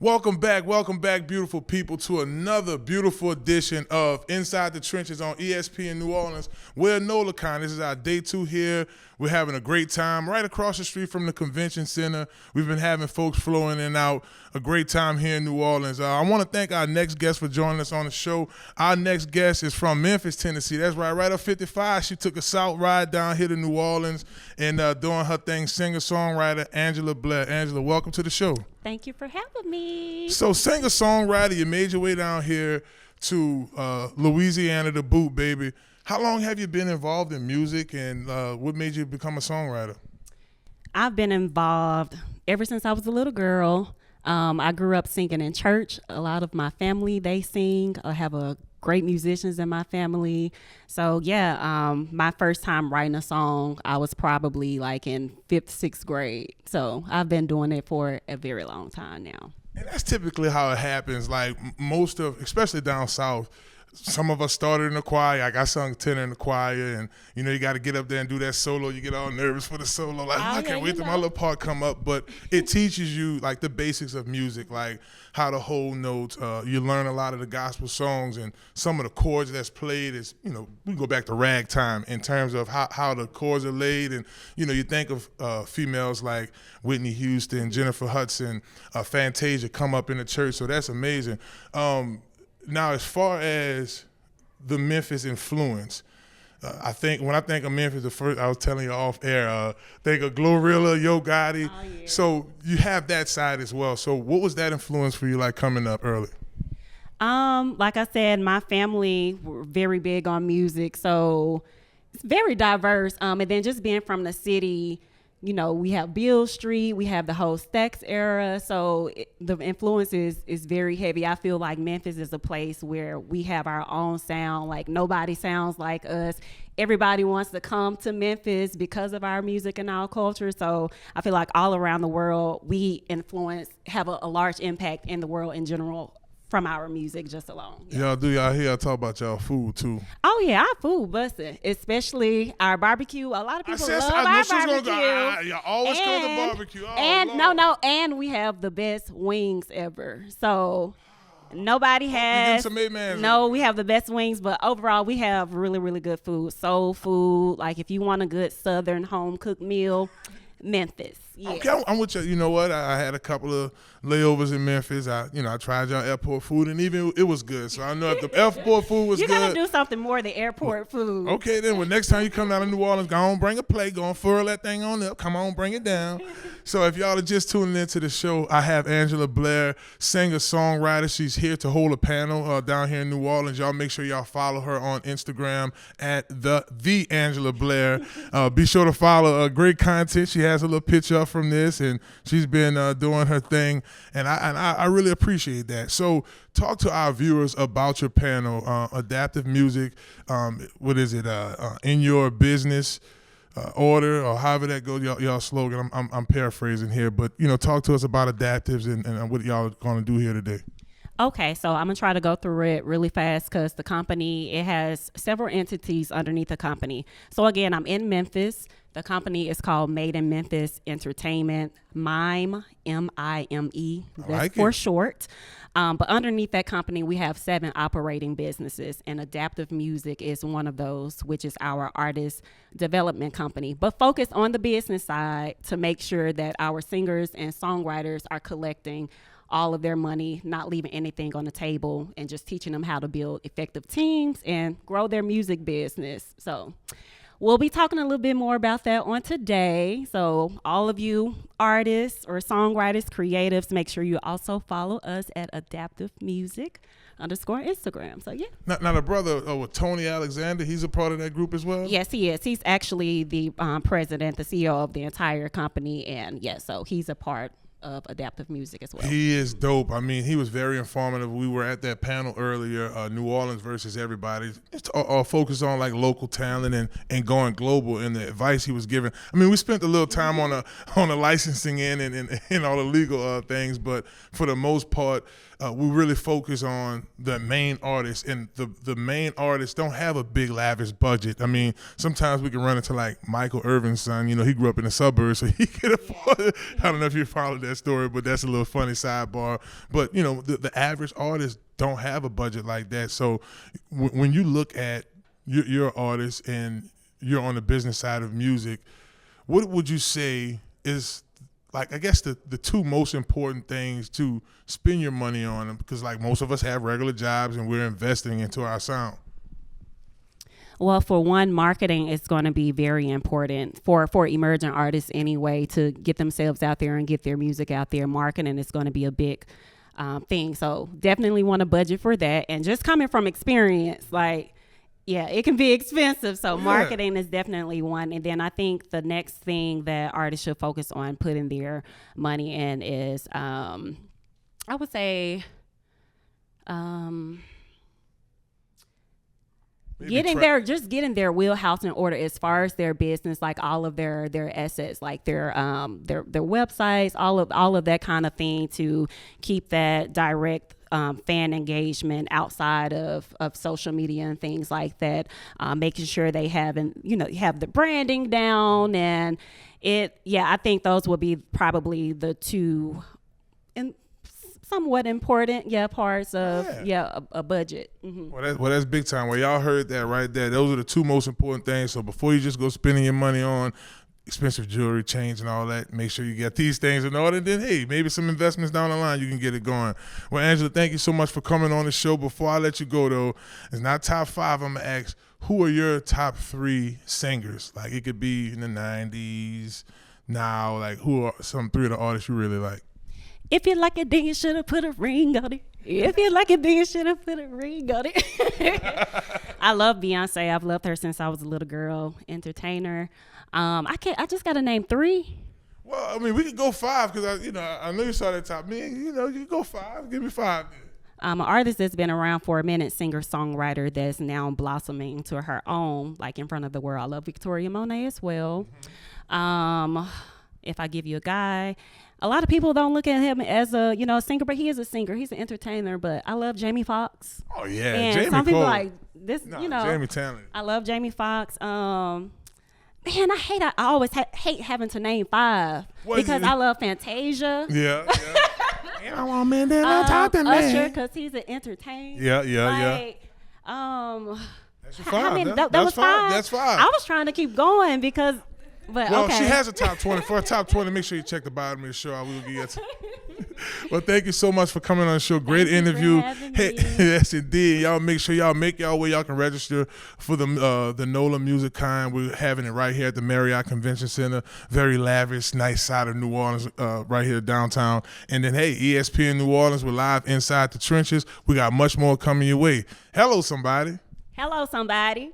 Welcome back, beautiful people, to another beautiful edition of Inside the Trenches on ESPN New Orleans. We're Nola. This is our day 2 here. We're having a great time right across the street from the convention center. We've been having folks flowing in and out. A great time here in New Orleans. I want to thank our next guest for joining us on the show. Our next guest is from Memphis, Tennessee. That's right up 55. She took a south ride down here to New Orleans and doing her thing, singer-songwriter Angela Blair. Angela, welcome to the show. Thank you for having me. So singer-songwriter, you made your way down here to Louisiana to boot, baby. How long have you been involved in music, and what made you become a songwriter? I've been involved ever since I was a little girl. I grew up singing in church. A lot of my family, they sing. I have great musicians in my family. So, my first time writing a song, I was probably like in 5th, 6th grade. So I've been doing it for a very long time now. And that's typically how it happens. Like especially down south, some of us started in the choir. Like I sung tenor in the choir, and you got to get up there and do that solo. You get all nervous for the solo. Like I can't wait till my little part come up. But it teaches you like the basics of music, like how to hold notes. You learn a lot of the gospel songs, and some of the chords that's played is we go back to ragtime in terms of how the chords are laid, and you think of females like Whitney Houston, Jennifer Hudson, Fantasia come up in the church. So that's amazing. Now, as far as the Memphis influence, I think when I think of Memphis, the first I was telling you off air, think of Glorilla, Yo Gotti. Oh, yeah. So you have that side as well. So what was that influence for you, like coming up early? Like I said, my family were very big on music, so it's very diverse. And then just being from the city, we have Beale Street, we have the whole Stax era, so the influence is very heavy. I feel like Memphis is a place where we have our own sound, like nobody sounds like us. Everybody wants to come to Memphis because of our music and our culture, so I feel like all around the world, we have a large impact in the world in general from our music just alone. Yeah. Y'all hear I talk about y'all food too. Oh yeah, our food busting, especially our barbecue. A lot of people love our barbecue. Y'all always come to barbecue. And we have the best wings ever. So nobody has. We have the best wings, but overall we have really, really good food. Soul food. Like if you want a good Southern home cooked meal, Memphis. Yeah. Okay, I'm with you. You know what? I had a couple of layovers in Memphis. I tried y'all airport food, and even it was good. So I know if the airport food was good. You're going to do something more than airport food. Okay, then. Well, next time you come down to New Orleans, go on, bring a plate. Go on, furl that thing on up. Come on, bring it down. So if y'all are just tuning into the show, I have Angela Blair, singer-songwriter. She's here to hold a panel down here in New Orleans. Y'all make sure y'all follow her on Instagram at the Angela Blair. Be sure to follow great content. She has a little picture up from this, and she's been doing her thing, and I really appreciate that. So talk to our viewers about your panel, adaptive music. What is it? In your business order, or however that goes, y'all slogan. I'm paraphrasing here, but talk to us about adaptives and what y'all going to do here today. Okay, so I'm going to try to go through it really fast because the company, it has several entities underneath the company. So again, I'm in Memphis. The company is called Made in Memphis Entertainment, MIME, M-I-M-E, that's for short. But underneath that company, we have 7 operating businesses, and Adaptive Music is one of those, which is our artist development company, but focus on the business side to make sure that our singers and songwriters are collecting all of their money, not leaving anything on the table, and just teaching them how to build effective teams and grow their music business. So we'll be talking a little bit more about that on today. So all of you artists or songwriters, creatives, make sure you also follow us at Adaptive Music _Instagram. So yeah. Now the brother with Tony Alexander, he's a part of that group as well? Yes, he is. He's actually the president, the CEO of the entire company, and so he's a part of Adaptive Music as well. He is dope. I mean, he was very informative. We were at that panel earlier, New Orleans versus everybody. It's all focused on like local talent and going global, and the advice he was giving. I mean, we spent a little time on the licensing end and all the legal things, but for the most part, we really focus on the main artists, and the main artists don't have a big lavish budget. I mean, sometimes we can run into like Michael Irvin's son. You know, he grew up in the suburbs, so he could afford it. I don't know if you followed that story, but that's a little funny sidebar. But you know, the average artist don't have a budget like that. So when you look at your artist and you're on the business side of music, what would you say is, like, I guess the two most important things to spend your money on? Because like most of us have regular jobs and we're investing into our sound. Well, for one, marketing is going to be very important for emerging artists anyway, to get themselves out there and get their music out there. Marketing is going to be a big thing. So definitely want to budget for that. And just coming from experience, like, yeah, it can be expensive. So marketing is definitely one. And then I think the next thing that artists should focus on putting their money in is, I would say, getting their wheelhouse in order as far as their business, like all of their assets, like their websites, all of that kind of thing, to keep that direct fan engagement outside of social media and things like that, making sure they have the branding down. And I think those will be probably the two and somewhat important parts of a budget. Mm-hmm. Well, that's big time. Well, y'all heard that right there. Those are the two most important things. So before you just go spending your money on expensive jewelry, chains, and all that, make sure you get these things in order. Then, hey, maybe some investments down the line, you can get it going. Well, Angela, thank you so much for coming on the show. Before I let you go, though, it's not top 5. I'm going to ask, who are your top 3 singers? Like, it could be in the 90s, now. Like, who are some 3 of the artists you really like? If you like it, then you should have put a ring on it. If you like it, then you should have put a ring on it. I love Beyonce. I've loved her since I was a little girl. Entertainer. I just got to name 3. Well, I mean, we could go 5 because I know you saw that top. Man, you can go 5. Give me 5. An artist that's been around for a minute, singer songwriter that's now blossoming to her own, like in front of the world. I love Victoria Monet as well. Mm-hmm. If I give you a guy, a lot of people don't look at him as a singer, but he is a singer. He's an entertainer. But I love Jamie Foxx. Oh yeah, and Jamie some people Cole. like this. Jamie talented. I love Jamie Foxx. Man, I always hate having to name 5 because I love Fantasia. Yeah. You don't want me, then I'll talk to me. Usher, because he's an entertainer. Yeah. That's your 5. That was 5. That's 5. I was trying to keep going because. But, well, okay. She has a top 20. For a top 20, make sure you check the bottom of the show. I will get you. Well, thank you so much for coming on the show. Great interview. Hey, yes, indeed. Y'all make sure y'all make y'all way y'all can register for the Nola Musicon. We're having it right here at the Marriott Convention Center. Very lavish, nice side of New Orleans, right here downtown. And then, hey, ESPN New Orleans, we're live inside the trenches. We got much more coming your way. Hello, somebody. Hello, somebody.